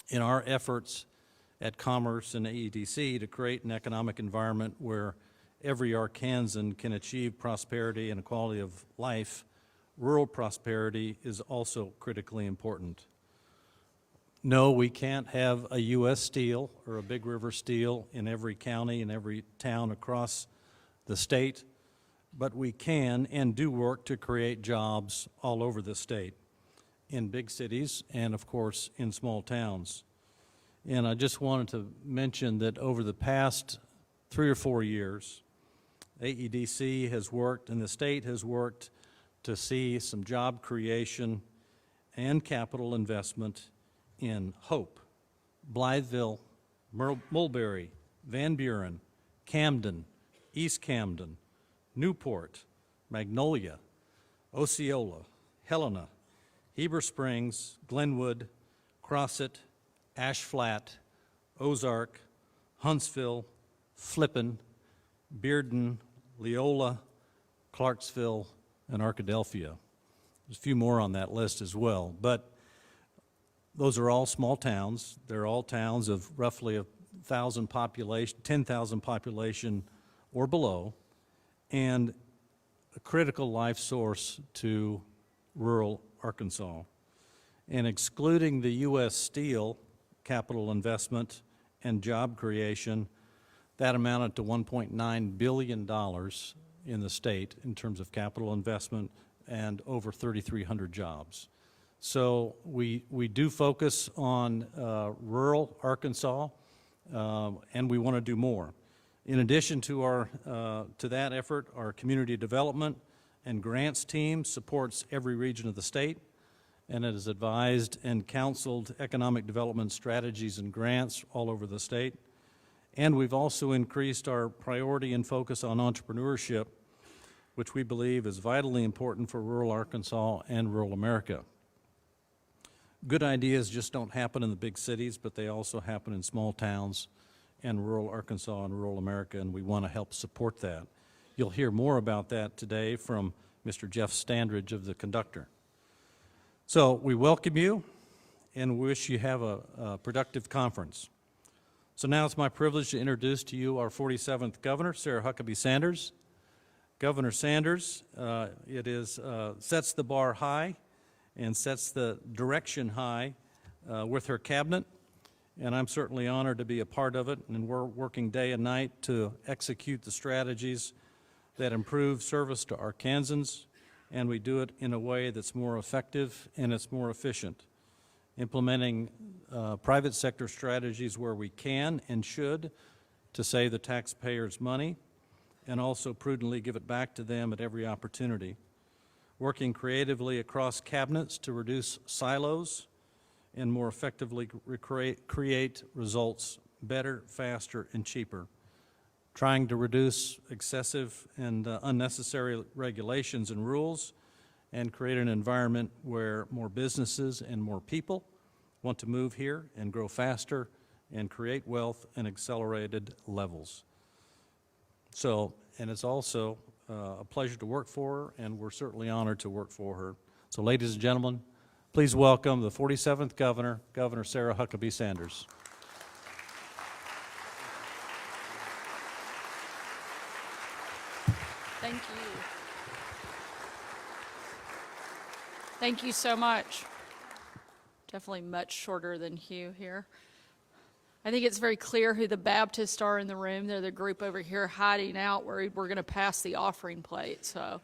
in our efforts at Commerce and AEDC to create an economic environment where every Arkansan can achieve prosperity and a quality of life, rural prosperity is also critically important. No, we can't have a U.S. Steel or a Big River Steel in every county and every town across the state, but we can and do work to create jobs all over the state, in big cities and, of course, in small towns. And I just wanted to mention that over the past 3 or 4 years, AEDC has worked and the state has worked to see some job creation and capital investment in Hope, Blytheville, Mulberry, Van Buren, Camden, East Camden, Newport, Magnolia, Osceola, Helena, Heber Springs, Glenwood, Crossett, Ash Flat, Ozark, Huntsville, Flippin, Bearden, Leola, Clarksville, and Arkadelphia. There's a few more on that list as well, but those are all small towns. They're all towns of roughly 1,000 population, 10,000 population or below, and a critical life source to rural Arkansas. And excluding the U.S. Steel capital investment and job creation, that amounted to $1.9 billion in the state in terms of capital investment and over 3,300 jobs. So we do focus on rural Arkansas, and we want to do more. In addition to that effort, our community development and grants team supports every region of the state, and it has advised and counseled economic development strategies and grants all over the state. And we've also increased our priority and focus on entrepreneurship, which we believe is vitally important for rural Arkansas and rural America. Good ideas just don't happen in the big cities, but they also happen in small towns and rural Arkansas and rural America, and we want to help support that. You'll hear more about that today from Mr. Jeff Standridge of the Conductor. So we welcome you and wish you have a productive conference. So now it's my privilege to introduce to you our 47th Governor, Sarah Huckabee Sanders. Governor Sanders, sets the bar high and sets the direction high with her cabinet, and I'm certainly honored to be a part of it, and we're working day and night to execute the strategies that improve service to Arkansans, and we do it in a way that's more effective and it's more efficient. Implementing private sector strategies where we can and should to save the taxpayers money and also prudently give it back to them at every opportunity. Working creatively across cabinets to reduce silos and more effectively create results better, faster, and cheaper. Trying to reduce excessive and unnecessary regulations and rules and create an environment where more businesses and more people want to move here and grow faster and create wealth and accelerated levels. So, and it's also a pleasure to work for her, and we're certainly honored to work for her. So, ladies and gentlemen, please welcome the 47th Governor, Governor Sarah Huckabee Sanders. Thank you. Thank you so much. Definitely much shorter than Hugh here. I think it's very clear who the Baptists are in the room. They're the group over here hiding out where we're going to pass the offering plate. So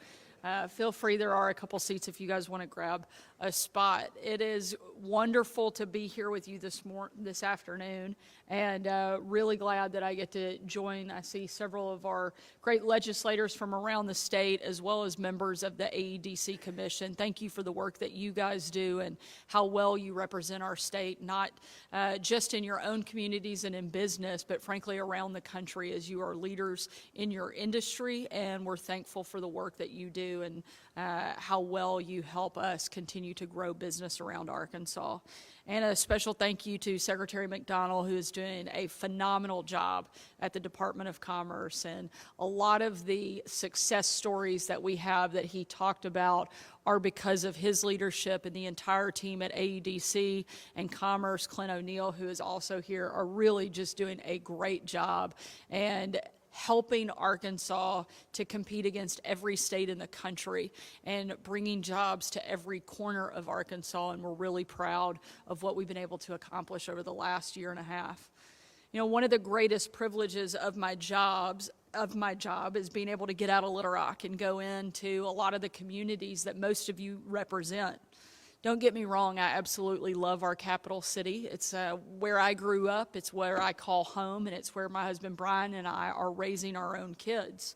feel free. There are a couple seats if you guys want to grab a spot. It is wonderful to be here with you this afternoon, and really glad that I get to join. I see several of our great legislators from around the state as well as members of the AEDC Commission. Thank you for the work that you guys do and how well you represent our state, not just in your own communities and in business, but frankly around the country as you are leaders in your industry, and we're thankful for the work that you do do and how well you help us continue to grow business around Arkansas. And a special thank you to Secretary McDonald, who is doing a phenomenal job at the Department of Commerce. And a lot of the success stories that we have that he talked about are because of his leadership, and the entire team at AEDC and Commerce, Clint O'Neill, who is also here, are really just doing a great job and helping Arkansas to compete against every state in the country and bringing jobs to every corner of Arkansas. And we're really proud of what we've been able to accomplish over the last year and a half. You know, one of the greatest privileges of my job is being able to get out of Little Rock and go into a lot of the communities that most of you represent. Don't get me wrong, I absolutely love our capital city. It's where I grew up, it's where I call home, and it's where my husband Brian and I are raising our own kids.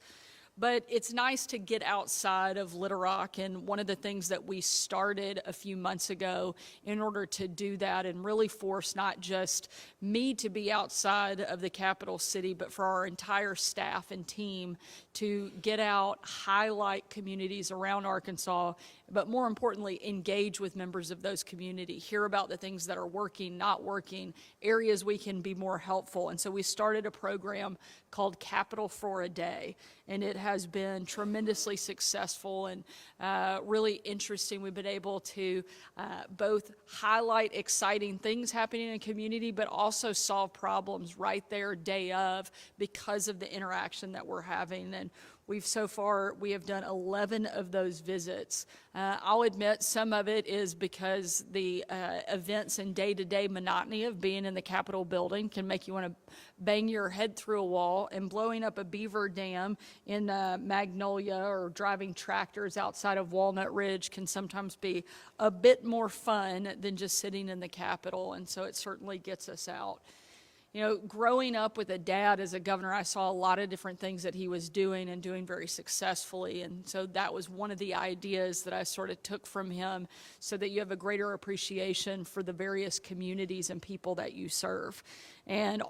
But it's nice to get outside of Little Rock, and one of the things that we started a few months ago in order to do that and really force not just me to be outside of the capital city, but for our entire staff and team to get out, highlight communities around Arkansas, but more importantly, engage with members of those communities, hear about the things that are working, not working, areas we can be more helpful. And so we started a program called Capital for a Day, and it has been tremendously successful and really interesting. We've been able to both highlight exciting things happening in a community, but also solve problems right there day of because of the interaction that we're having. And we have done 11 of those visits. I'll admit some of it is because the events and day-to-day monotony of being in the Capitol building can make you want to bang your head through a wall, and blowing up a beaver dam in Magnolia or driving tractors outside of Walnut Ridge can sometimes be a bit more fun than just sitting in the Capitol, and so it certainly gets us out. You know, growing up with a dad as a governor, I saw a lot of different things that he was doing and doing very successfully. And so that was one of the ideas that I sort of took from him, so that you have a greater appreciation for the various communities and people that you serve. And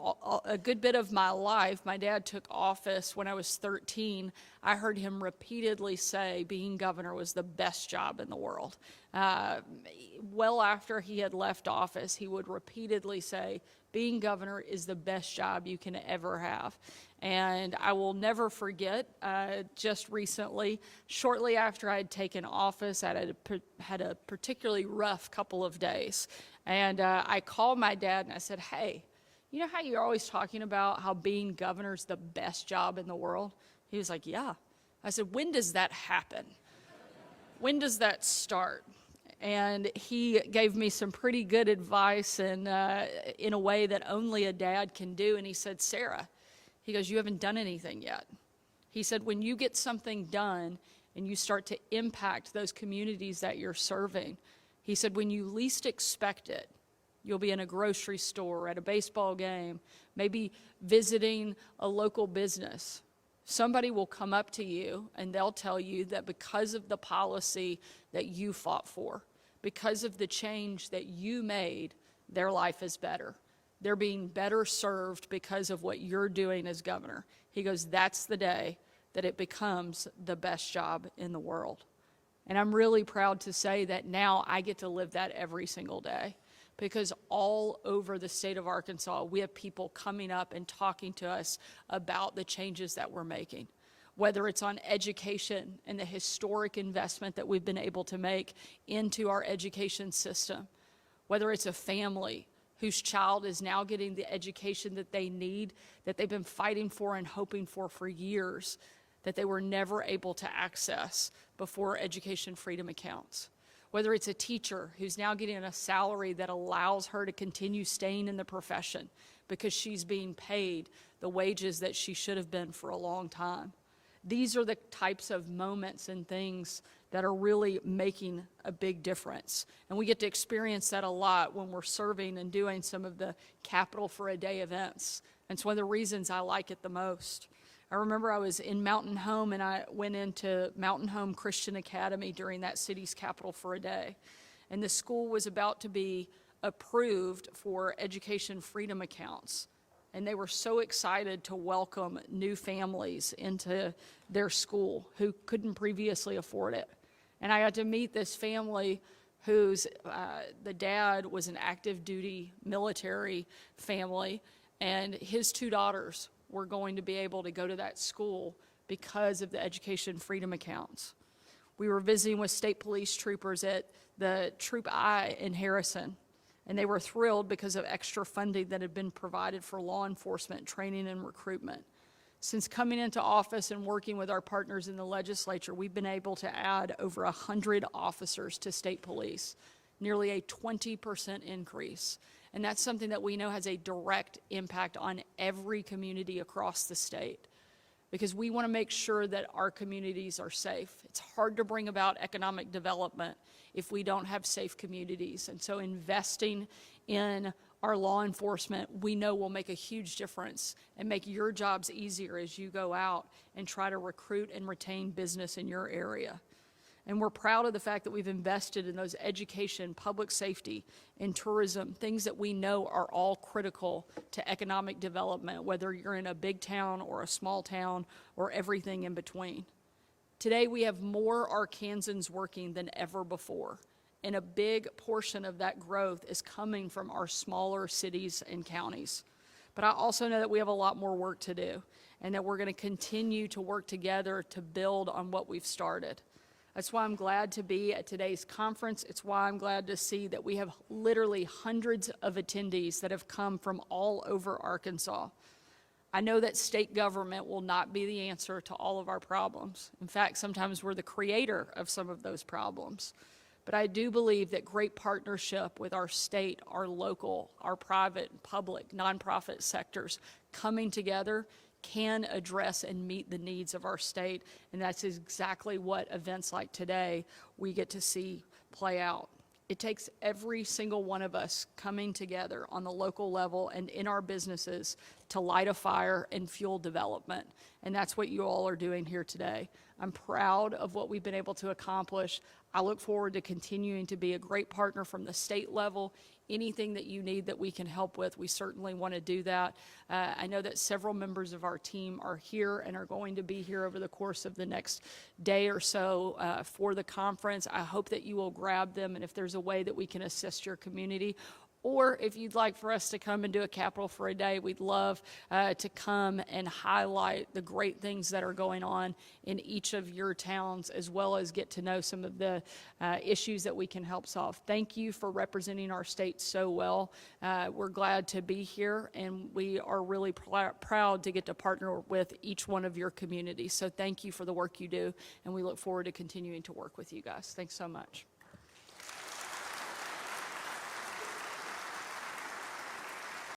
a good bit of my life, my dad took office when I was 13. I heard him repeatedly say being governor was the best job in the world. Well after he had left office, he would repeatedly say, being governor is the best job you can ever have. And I will never forget, just recently, shortly after I had taken office, I had a particularly rough couple of days. And I called my dad and I said, hey, you know how you're always talking about how being governor is the best job in the world? He was like, yeah. I said, when does that happen? When does that start? And he gave me some pretty good advice, and in a way that only a dad can do. And he said, Sarah, he goes, you haven't done anything yet. He said, when you get something done and you start to impact those communities that you're serving, he said, when you least expect it, you'll be in a grocery store, at a baseball game, maybe visiting a local business. Somebody will come up to you and they'll tell you that because of the policy that you fought for, because of the change that you made, their life is better. They're being better served because of what you're doing as governor. He goes, that's the day that it becomes the best job in the world. And I'm really proud to say that now I get to live that every single day, because all over the state of Arkansas, we have people coming up and talking to us about the changes that we're making. Whether it's on education and the historic investment that we've been able to make into our education system, whether it's a family whose child is now getting the education that they need, that they've been fighting for and hoping for years, that they were never able to access before education freedom accounts. Whether it's a teacher who's now getting a salary that allows her to continue staying in the profession because she's being paid the wages that she should have been for a long time. These are the types of moments and things that are really making a big difference. And we get to experience that a lot when we're serving and doing some of the Capital for a Day events. And it's one of the reasons I like it the most. I remember I was in Mountain Home, and I went into Mountain Home Christian Academy during that city's Capital for a Day. And the school was about to be approved for education freedom accounts. and they were so excited to welcome new families into their school who couldn't previously afford it. And I got to meet this family whose the dad was an active duty military family, and his 2 daughters were going to be able to go to that school because of the education freedom accounts. We were visiting with state police troopers at the Troop I in Harrison, and they were thrilled because of extra funding that had been provided for law enforcement training and recruitment. Since coming into office and working with our partners in the legislature, we've been able to add over 100 officers to state police, nearly a 20% increase. And that's something that we know has a direct impact on every community across the state, because we want to make sure that our communities are safe. It's hard to bring about economic development if we don't have safe communities. And so investing in our law enforcement, we know will make a huge difference and make your jobs easier as you go out and try to recruit and retain business in your area. And we're proud of the fact that we've invested in those education, public safety, and tourism, things that we know are all critical to economic development, whether you're in a big town or a small town or everything in between. Today, we have more Arkansans working than ever before, and a big portion of that growth is coming from our smaller cities and counties. But I also know that we have a lot more work to do, and that we're going to continue to work together to build on what we've started. That's why I'm glad to be at today's conference. It's why I'm glad to see that we have literally hundreds of attendees that have come from all over Arkansas. I know that state government will not be the answer to all of our problems. In fact, sometimes we're the creator of some of those problems. But I do believe that great partnership with our state, our local, our private, public, nonprofit sectors coming together can address and meet the needs of our state, and that's exactly what events like today we get to see play out. It takes every single one of us coming together on the local level and in our businesses to light a fire and fuel development, and that's what you all are doing here today. I'm proud of what we've been able to accomplish. I look forward to continuing to be a great partner from the state level. Anything that you need that we can help with, we certainly want to do that. I know that several members of our team are here and are going to be here over the course of the next day or so for the conference. I hope that you will grab them, and if there's a way that we can assist your community, or if you'd like for us to come and do a Capitol for a day, we'd love to come and highlight the great things that are going on in each of your towns, as well as get to know some of the issues that we can help solve. Thank you for representing our state so well. We're glad to be here, and we are really proud to get to partner with each one of your communities. So thank you for the work you do, and we look forward to continuing to work with you guys. Thanks so much.